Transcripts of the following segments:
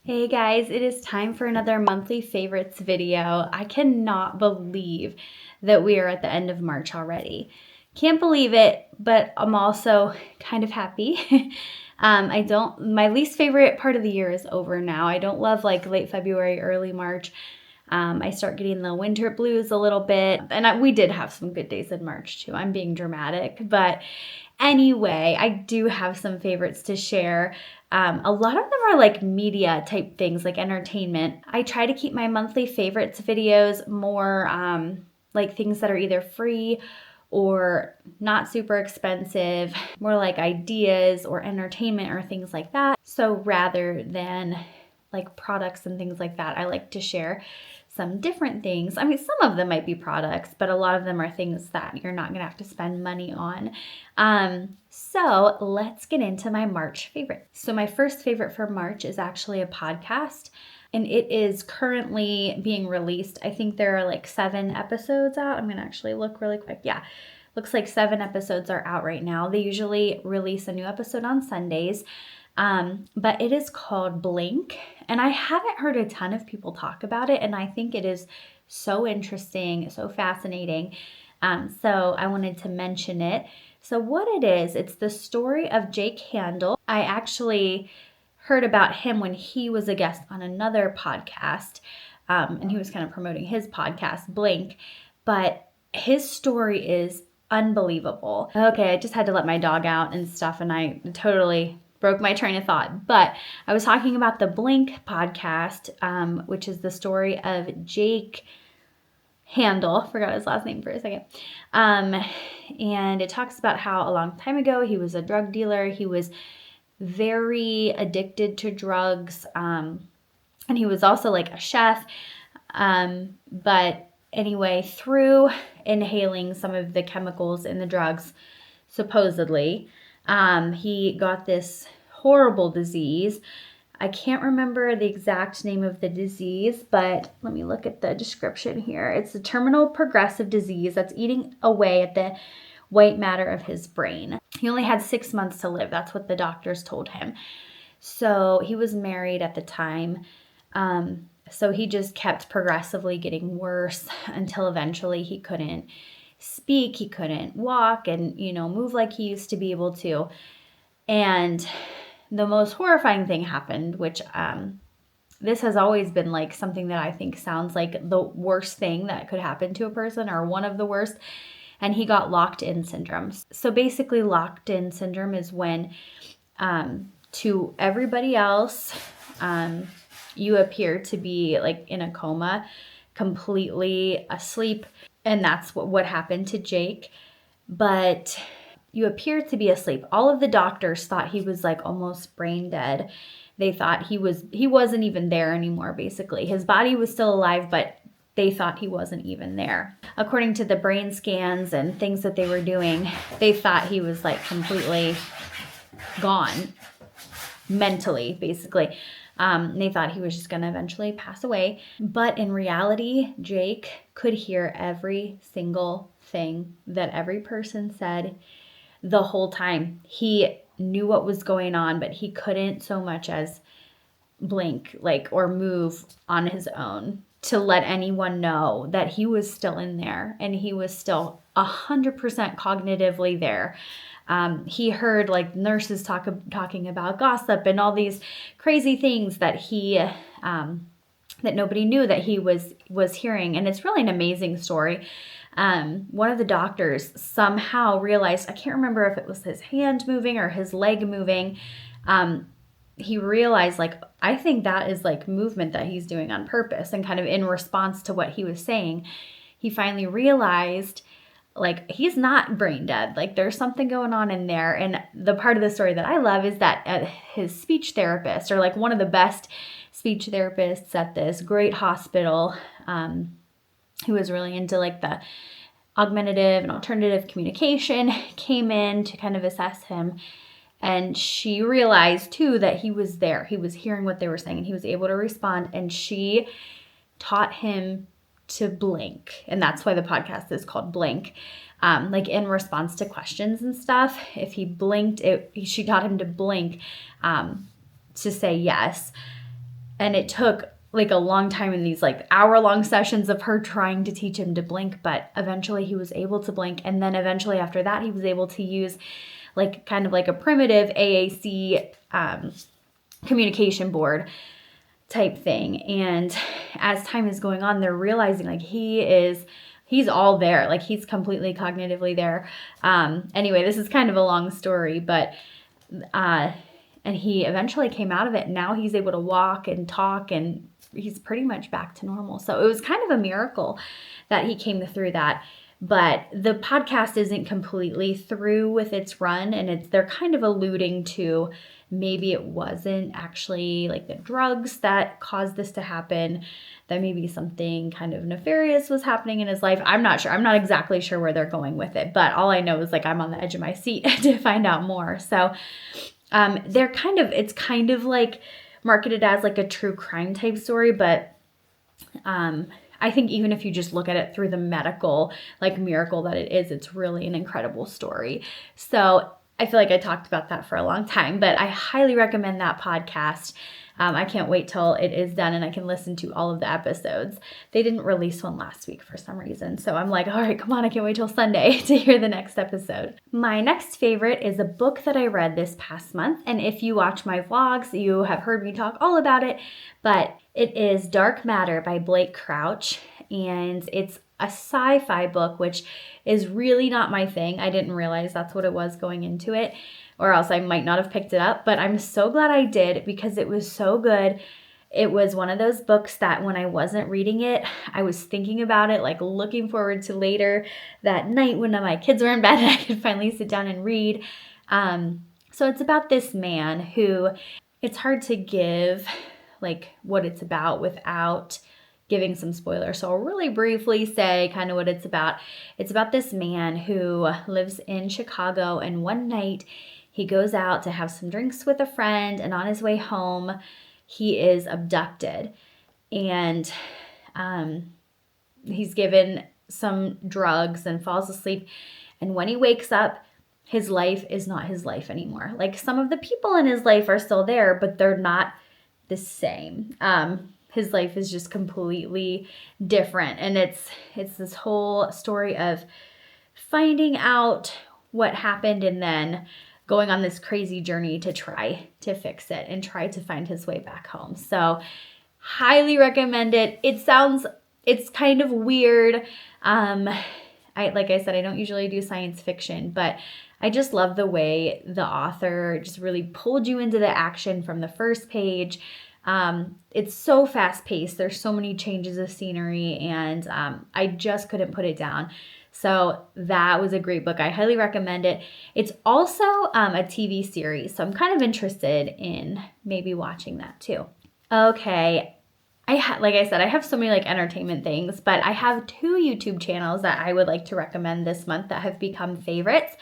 Hey guys, it is time for another monthly favorites video. I cannot believe that we are at the end of March already. Can't believe it, but I'm also kind of happy. My least favorite part of the year is over now. I don't love like late February, early March. I start getting the winter blues a little bit. And we did have some good days in March too. I'm being dramatic. But anyway, I do have some favorites to share. A lot of them are like media type things, like entertainment. I try to keep my monthly favorites videos more like things that are either free or not super expensive, more like ideas or entertainment or things like that. So rather than like products and things like that, I like to share some different things. I mean, some of them might be products, but a lot of them are things that you're not gonna have to spend money on. So let's get into my March favorite. So my first favorite for March is actually a podcast, and it is currently being released. I think there are like 7 episodes out. I'm gonna actually look really quick. Yeah, looks like 7 episodes are out right now. They usually release a new episode on Sundays. But it is called Blink, and I haven't heard a ton of people talk about it, and I think it is so interesting, so fascinating. So I wanted to mention it. So what it is, it's the story of Jake Handel. I actually heard about him when he was a guest on another podcast, and he was kind of promoting his podcast, Blink, but his story is unbelievable. Okay, I just had to let my dog out and stuff, and I totally broke my train of thought. But I was talking about the Blink podcast, which is the story of Jake Handel. Forgot his last name for a second. And it talks about how a long time ago he was a drug dealer. He was very addicted to drugs. And he was also like a chef. But anyway, through inhaling some of the chemicals in the drugs, supposedly, he got this horrible disease. I can't remember the exact name of the disease, but let me look at the description here. It's a terminal progressive disease that's eating away at the white matter of his brain. He only had 6 months to live. That's what the doctors told him. So he was married at the time. So he just kept progressively getting worse until eventually he couldn't speak, he couldn't walk and, move like he used to be able to. And the most horrifying thing happened, which this has always been like something that I think sounds like the worst thing that could happen to a person, or one of the worst. And he got locked-in syndrome. So basically, locked-in syndrome is when to everybody else, you appear to be like in a coma, completely asleep. And that's what happened to Jake. But you appear to be asleep. All of the doctors thought he was like almost brain dead. They thought he wasn't even there anymore, basically. His body was still alive, but they thought he wasn't even there. According to the brain scans and things that they were doing, they thought he was like completely gone mentally, basically. They thought he was just going to eventually pass away. But in reality, Jake could hear every single thing that every person said the whole time. He knew what was going on, but he couldn't so much as blink, or move on his own to let anyone know that he was still in there and he was still 100% cognitively there. He heard like nurses talking about gossip and all these crazy things that that nobody knew that he was hearing. And it's really an amazing story. One of the doctors somehow realized, I can't remember if it was his hand moving or his leg moving. He realized, I think that is like movement that he's doing on purpose, and kind of in response to what he was saying, he finally realized he's not brain dead. There's something going on in there. And the part of the story that I love is that his speech therapist, or one of the best speech therapists at this great hospital, who was really into the augmentative and alternative communication, came in to kind of assess him. And she realized too that he was there. He was hearing what they were saying and he was able to respond. And she taught him to blink. And that's why the podcast is called Blink. In response to questions and stuff, if he blinked, she taught him to blink, to say yes. And it took like a long time in these like hour-long sessions of her trying to teach him to blink, but eventually he was able to blink. And then eventually after that, he was able to use like kind of like a primitive AAC communication board type thing. And as time is going on, they're realizing like he's all there. Like he's completely cognitively there. Anyway, this is kind of a long story, but and he eventually came out of it. Now he's able to walk and talk, and he's pretty much back to normal. So it was kind of a miracle that he came through that. But the podcast isn't completely through with its run, and they're kind of alluding to maybe it wasn't actually like the drugs that caused this to happen, that maybe something kind of nefarious was happening in his life. I'm not sure. I'm not exactly sure where they're going with it, but all I know is like I'm on the edge of my seat to find out more. So it's kind of like marketed as like a true crime type story, but I think even if you just look at it through the medical like miracle that it is, it's really an incredible story. So I feel like I talked about that for a long time, but I highly recommend that podcast. I can't wait till it is done and I can listen to all of the episodes. They didn't release one last week for some reason, so I'm like, all right, come on, I can't wait till Sunday to hear the next episode. My next favorite is a book that I read this past month, and if you watch my vlogs, you have heard me talk all about it, but it is Dark Matter by Blake Crouch, and it's a sci-fi book, which is really not my thing. I didn't realize that's what it was going into it, or else I might not have picked it up, but I'm so glad I did because it was so good. It was one of those books that when I wasn't reading it, I was thinking about it, like looking forward to later that night when my kids were in bed and I could finally sit down and read. So it's about this man who, it's hard to give like what it's about without giving some spoilers. So I'll really briefly say kind of what it's about. It's about this man who lives in Chicago, and one night he goes out to have some drinks with a friend, and on his way home, he is abducted. And he's given some drugs and falls asleep. And when he wakes up, his life is not his life anymore. Like some of the people in his life are still there, but they're not the same. His life is just completely different. And it's this whole story of finding out what happened and then going on this crazy journey to try to fix it and try to find his way back home. So highly recommend it. It's kind of weird. Like I said, I don't usually do science fiction, but I just love the way the author just really pulled you into the action from the first page. It's so fast paced. There's so many changes of scenery, and I just couldn't put it down. So that was a great book. I highly recommend it. It's also a TV series, so I'm kind of interested in maybe watching that too. Okay. Like I said, I have so many like entertainment things, but I have 2 YouTube channels that I would like to recommend this month that have become favorites.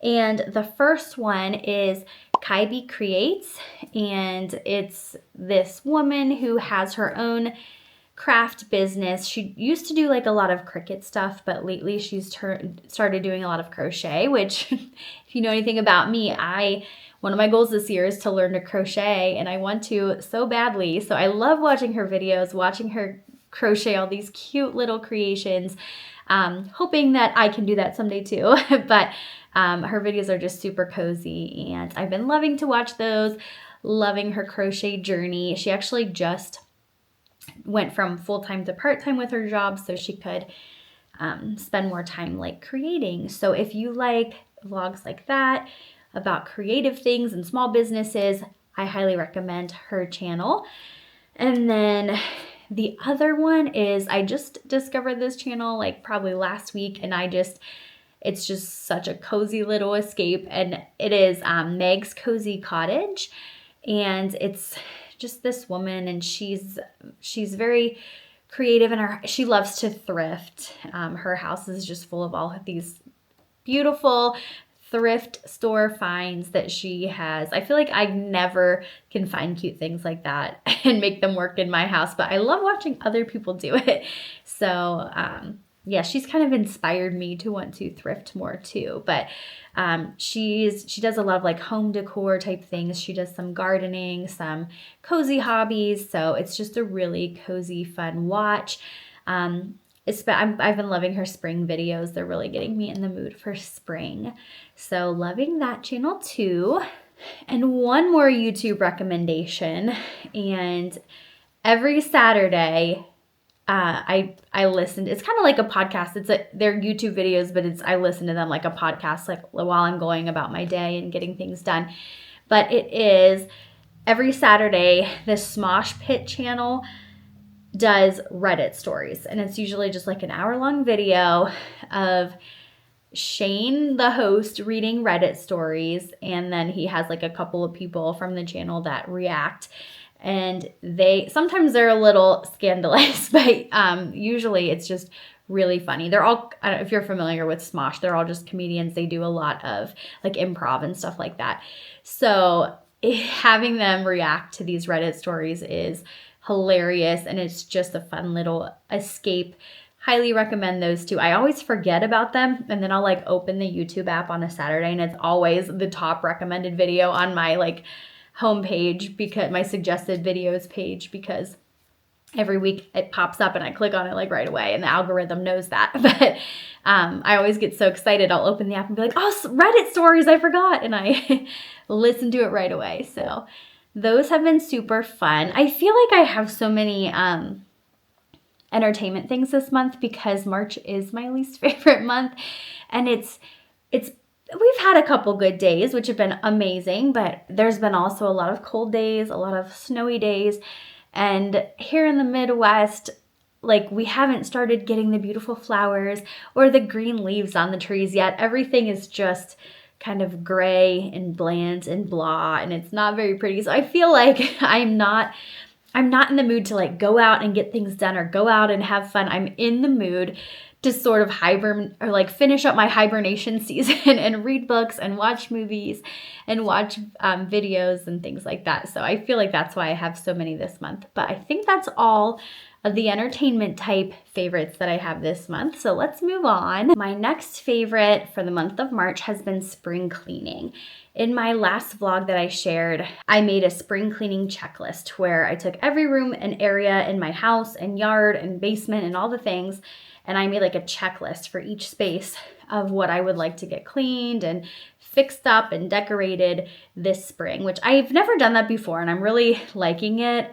And the first one is Kybe Creates, and it's this woman who has her own craft business. She used to do like a lot of Cricut stuff, but lately she's started doing a lot of crochet, which if you know anything about me, one of my goals this year is to learn to crochet, and I want to so badly. So I love watching her videos, watching her crochet all these cute little creations, hoping that I can do that someday too. But her videos are just super cozy, and I've been loving to watch those, loving her crochet journey. She actually just went from full-time to part-time with her job so she could spend more time like creating. So if you like vlogs like that about creative things and small businesses, I highly recommend her channel. And then the other one is, I just discovered this channel like probably last week, and it's just such a cozy little escape, and it is Meg's Cozy Cottage, and it's just this woman, and she's very creative, and she loves to thrift. Her house is just full of all of these beautiful thrift store finds that she has. I feel like I never can find cute things like that and make them work in my house, but I love watching other people do it. So yeah, she's kind of inspired me to want to thrift more too. But she does a lot of like home decor type things. She does some gardening, some cozy hobbies. So it's just a really cozy, fun watch. I've been loving her spring videos. They're really getting me in the mood for spring. So loving that channel too. And one more YouTube recommendation. And every Saturday, I listened. It's kind of like a podcast. They're YouTube videos, but I listen to them like a podcast, like while I'm going about my day and getting things done. But it is every Saturday. The Smosh Pit channel does Reddit stories, and it's usually just like an hour-long video of Shane, the host, reading Reddit stories, and then he has like a couple of people from the channel that react. And sometimes they're a little scandalous, but usually it's just really funny. They're all, I don't know if you're familiar with Smosh, they're all just comedians. They do a lot of like improv and stuff like that. So having them react to these Reddit stories is hilarious, and it's just a fun little escape. Highly recommend those two. I always forget about them, and then I'll like open the YouTube app on a Saturday, and it's always the top recommended video on my like homepage, because my suggested videos page, because every week it pops up and I click on it like right away, and the algorithm knows that. But I always get so excited. I'll open the app and be like, oh, Reddit stories, I forgot. And I listen to it right away. So those have been super fun. I feel like I have so many entertainment things this month because March is my least favorite month. And we've had a couple good days, which have been amazing, but there's been also a lot of cold days, a lot of snowy days. And here in the Midwest, like we haven't started getting the beautiful flowers or the green leaves on the trees yet. Everything is just kind of gray and bland and blah, and it's not very pretty. So I feel like I'm not in the mood to like go out and get things done or go out and have fun. I'm in the mood to sort of finish up my hibernation season and read books and watch movies and watch videos and things like that. So I feel like that's why I have so many this month. But I think that's all of the entertainment type favorites that I have this month. So let's move on. My next favorite for the month of March has been spring cleaning. In my last vlog that I shared, I made a spring cleaning checklist where I took every room and area in my house and yard and basement and all the things, and I made like a checklist for each space of what I would like to get cleaned and fixed up and decorated this spring, which I've never done that before, and I'm really liking it.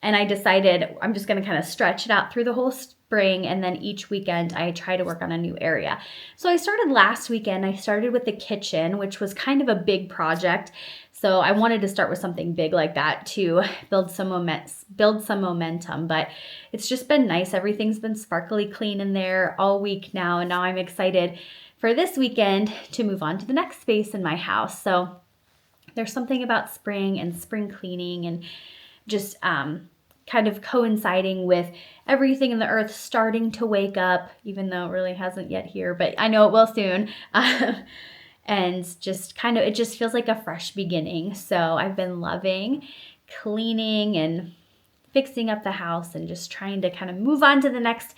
And I decided I'm just going to kind of stretch it out through the whole spring, and then each weekend I try to work on a new area. So I started last weekend. I started with the kitchen, which was kind of a big project. So I wanted to start with something big like that to build some momentum, but it's just been nice. Everything's been sparkly clean in there all week now, and now I'm excited for this weekend to move on to the next space in my house. So there's something about spring and spring cleaning and just kind of coinciding with everything in the earth starting to wake up, even though it really hasn't yet here, but I know it will soon. And just kind of, it just feels like a fresh beginning. So I've been loving cleaning and fixing up the house and just trying to kind of move on to the next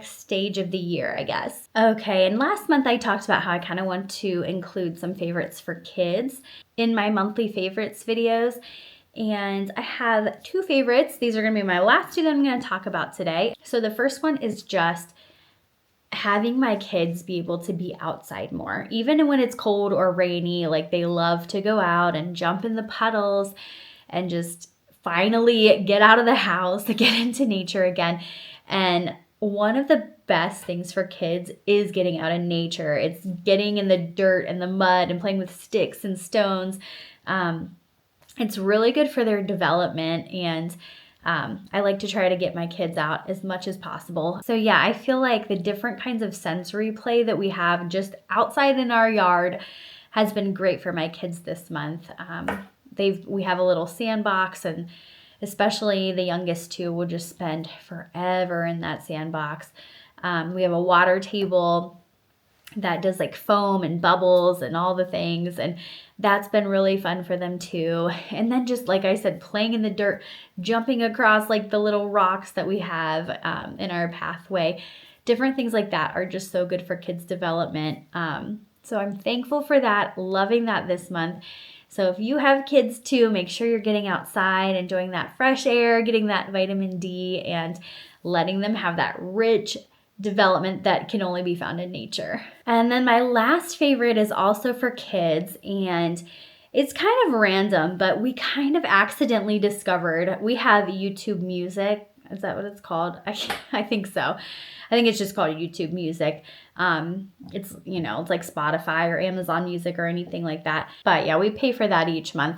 stage of the year, I guess. Okay, and last month I talked about how I kind of want to include some favorites for kids in my monthly favorites videos. And I have two favorites. These are going to be my last two that I'm going to talk about today. So the first one is just having my kids be able to be outside more. Even when it's cold or rainy, like they love to go out and jump in the puddles and just finally get out of the house to get into nature again. And one of the best things for kids is getting out in nature. It's getting in the dirt and the mud and playing with sticks and stones. It's really good for their development, and I like to try to get my kids out as much as possible. So yeah, I feel like the different kinds of sensory play that we have just outside in our yard has been great for my kids this month. We have a little sandbox, and especially the youngest two will just spend forever in that sandbox. We have a water table that does like foam and bubbles and all the things, and That's been really fun for them too. And then just like I said, playing in the dirt, jumping across like the little rocks that we have in our pathway. Different things like that are just so good for kids' development. So I'm thankful for that, loving that this month. So if you have kids too, make sure you're getting outside, enjoying that fresh air, getting that vitamin D, and letting them have that rich development that can only be found in nature. And then my last favorite is also for kids, and it's kind of random, but we kind of accidentally discovered we have YouTube Music. Is that what it's called? I think so. I think it's just called YouTube Music. It's, it's like Spotify or Amazon Music or anything like that. But yeah, we pay for that each month.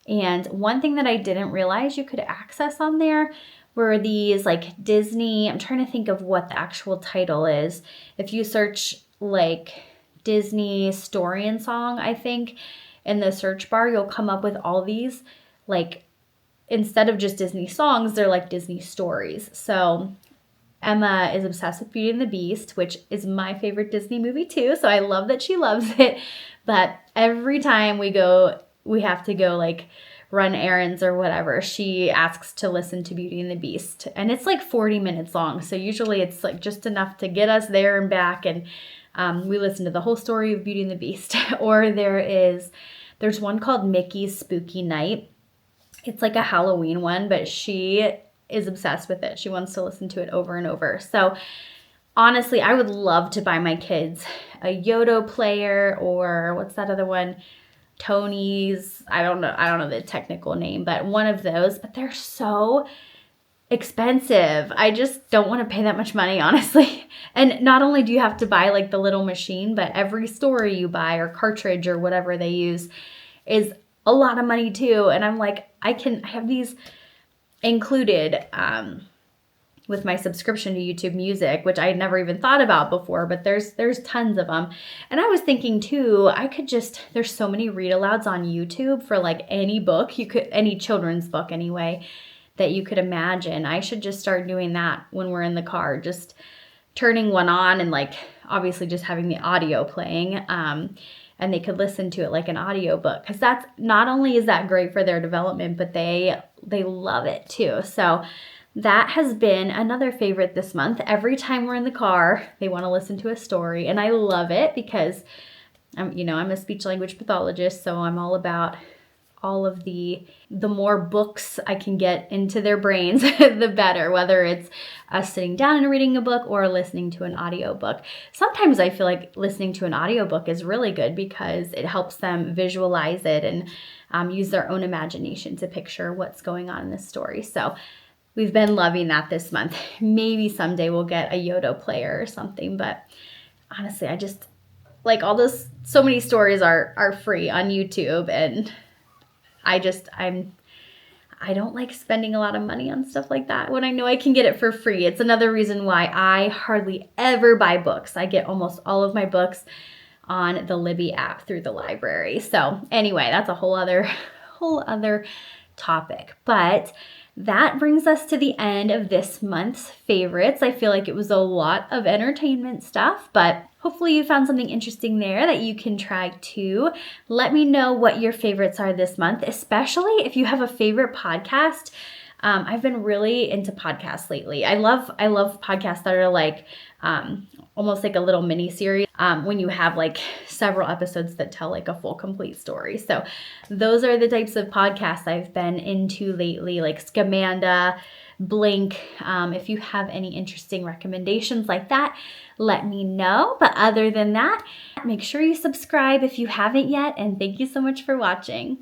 And one thing that I didn't realize you could access on there were these like Disney, I'm trying to think of what the actual title is. If you search like Disney story and song, I think in the search bar, you'll come up with all these, like, instead of just Disney songs, they're like Disney stories. So Emma is obsessed with Beauty and the Beast, which is my favorite Disney movie too. So I love that she loves it. But every time we have to go like run errands or whatever, she asks to listen to Beauty and the Beast. And it's like 40 minutes long. So usually it's like just enough to get us there and back. And we listen to the whole story of Beauty and the Beast. Or there's one called Mickey's Spooky Night. It's like a Halloween one, but she is obsessed with it. She wants to listen to it over and over. So honestly, I would love to buy my kids a Yoto player, or what's that other one? Tony's. I don't know the technical name, but one of those, but they're so expensive. I just don't want to pay that much money, honestly. And not only do you have to buy like the little machine, but every story you buy or cartridge or whatever they use is a lot of money too. And I'm like, I have these included with my subscription to YouTube Music, which I had never even thought about before, but there's tons of them. And I was thinking too, there's so many read alouds on YouTube for like any book, any children's book anyway, that you could imagine. I should just start doing that when we're in the car, just turning one on and like obviously just having the audio playing, and they could listen to it like an audio book, because that's not only is that great for their development, but they love it too. So that has been another favorite this month. Every time we're in the car, they want to listen to a story, and I love it because I'm a speech language pathologist, so I'm all about all of the more books I can get into their brains, the better, whether it's us sitting down and reading a book or listening to an audiobook. Sometimes I feel like listening to an audiobook is really good because it helps them visualize it and use their own imagination to picture what's going on in the story. So we've been loving that this month. Maybe someday we'll get a Yoto player or something, but honestly, I just like so many stories are free on YouTube, and I don't like spending a lot of money on stuff like that when I know I can get it for free. It's another reason why I hardly ever buy books. I get almost all of my books on the Libby app through the library. So anyway, that's a whole other topic. But that brings us to the end of this month's favorites. I feel like it was a lot of entertainment stuff, but hopefully you found something interesting there that you can try too. Let me know what your favorites are this month, especially if you have a favorite podcast. I've been really into podcasts lately. I love podcasts that are like almost like a little mini series when you have like several episodes that tell like a full complete story. So those are the types of podcasts I've been into lately, like Scamanda, Blink. If you have any interesting recommendations like that, let me know. But other than that, make sure you subscribe if you haven't yet, and thank you so much for watching.